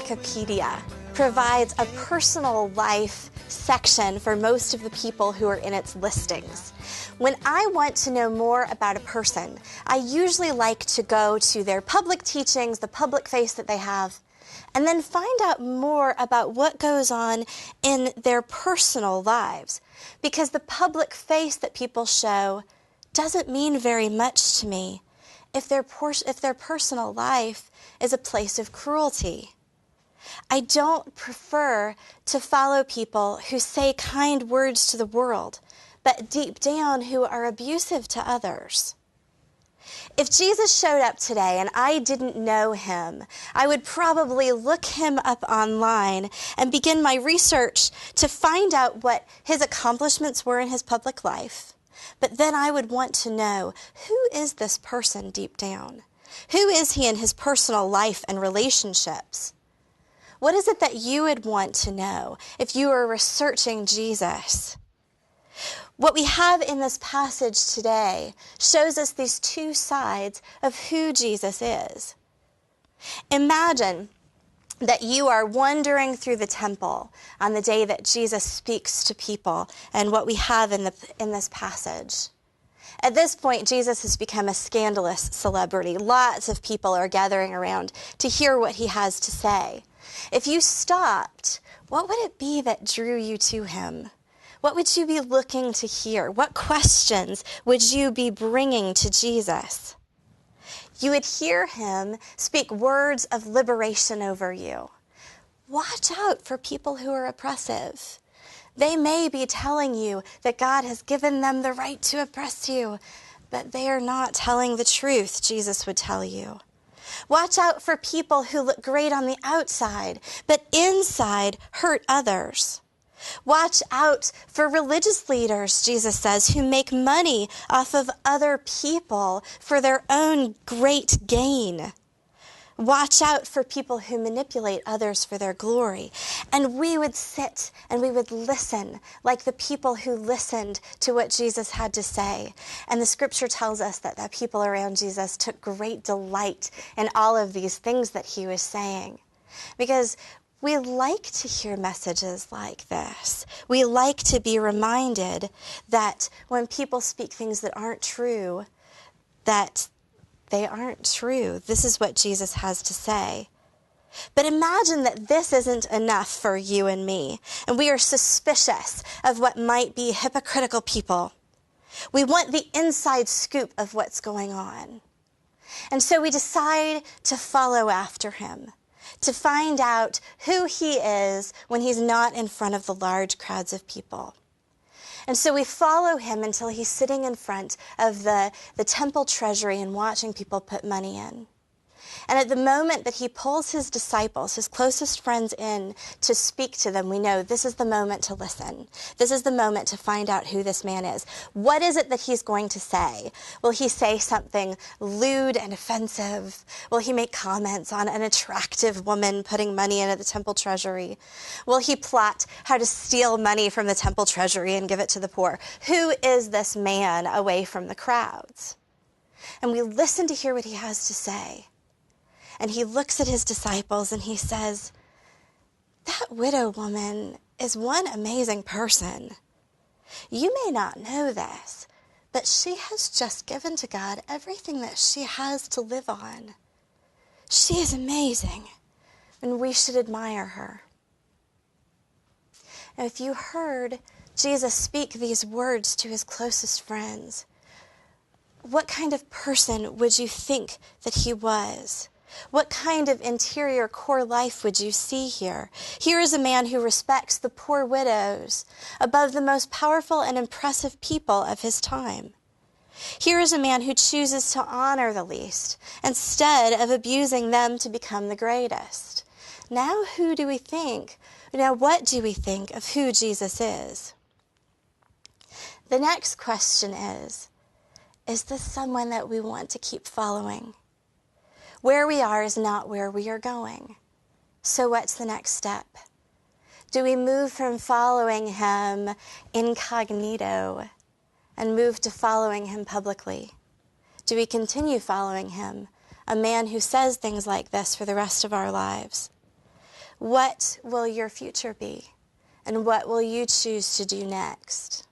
Wikipedia provides a personal life section for most of the people who are in its listings. When I want to know more about a person, I usually like to go to their public teachings, the public face that they have, and then find out more about what goes on in their personal lives. Because the public face that people show doesn't mean very much to me if their personal life is a place of cruelty. I don't prefer to follow people who say kind words to the world, but deep down who are abusive to others. If Jesus showed up today and I didn't know him, I would probably look him up online and begin my research to find out what his accomplishments were in his public life. But then I would want to know, who is this person deep down? Who is he in his personal life and relationships? What is it that you would want to know if you were researching Jesus? What we have in this passage today shows us these two sides of who Jesus is. Imagine that you are wandering through the temple on the day that Jesus speaks to people, and what we have in this passage. At this point, Jesus has become a scandalous celebrity. Lots of people are gathering around to hear what he has to say. If you stopped, what would it be that drew you to him? What would you be looking to hear? What questions would you be bringing to Jesus? You would hear him speak words of liberation over you. Watch out for people who are oppressive. They may be telling you that God has given them the right to oppress you, but they are not telling the truth, Jesus would tell you. Watch out for people who look great on the outside, but inside hurt others. Watch out for religious leaders, Jesus says, who make money off of other people for their own great gain. Watch out for people who manipulate others for their glory. And we would sit and we would listen like the people who listened to what Jesus had to say. And the scripture tells us that the people around Jesus took great delight in all of these things that he was saying. Because we like to hear messages like this. We like to be reminded that when people speak things that aren't true, that they aren't true. This is what Jesus has to say. But imagine that this isn't enough for you and me, and we are suspicious of what might be hypocritical people. We want the inside scoop of what's going on. And so we decide to follow after him, to find out who he is when he's not in front of the large crowds of people. And so we follow him until he's sitting in front of the temple treasury and watching people put money in. And at the moment that he pulls his disciples, his closest friends in to speak to them, we know this is the moment to listen. This is the moment to find out who this man is. What is it that he's going to say? Will he say something lewd and offensive? Will he make comments on an attractive woman putting money into the temple treasury? Will he plot how to steal money from the temple treasury and give it to the poor? Who is this man away from the crowds? And we listen to hear what he has to say. And he looks at his disciples and he says, that widow woman is one amazing person. You may not know this, but she has just given to God everything that she has to live on. She is amazing, and we should admire her. Now, if you heard Jesus speak these words to his closest friends, what kind of person would you think that he was? What kind of interior core life would you see here? Here is a man who respects the poor widows above the most powerful and impressive people of his time. Here is a man who chooses to honor the least instead of abusing them to become the greatest. Now what do we think of who Jesus is? The next question is this someone that we want to keep following? Where we are is not where we are going. So what's the next step? Do we move from following him incognito and move to following him publicly? Do we continue following him, a man who says things like this for the rest of our lives? What will your future be? And what will you choose to do next?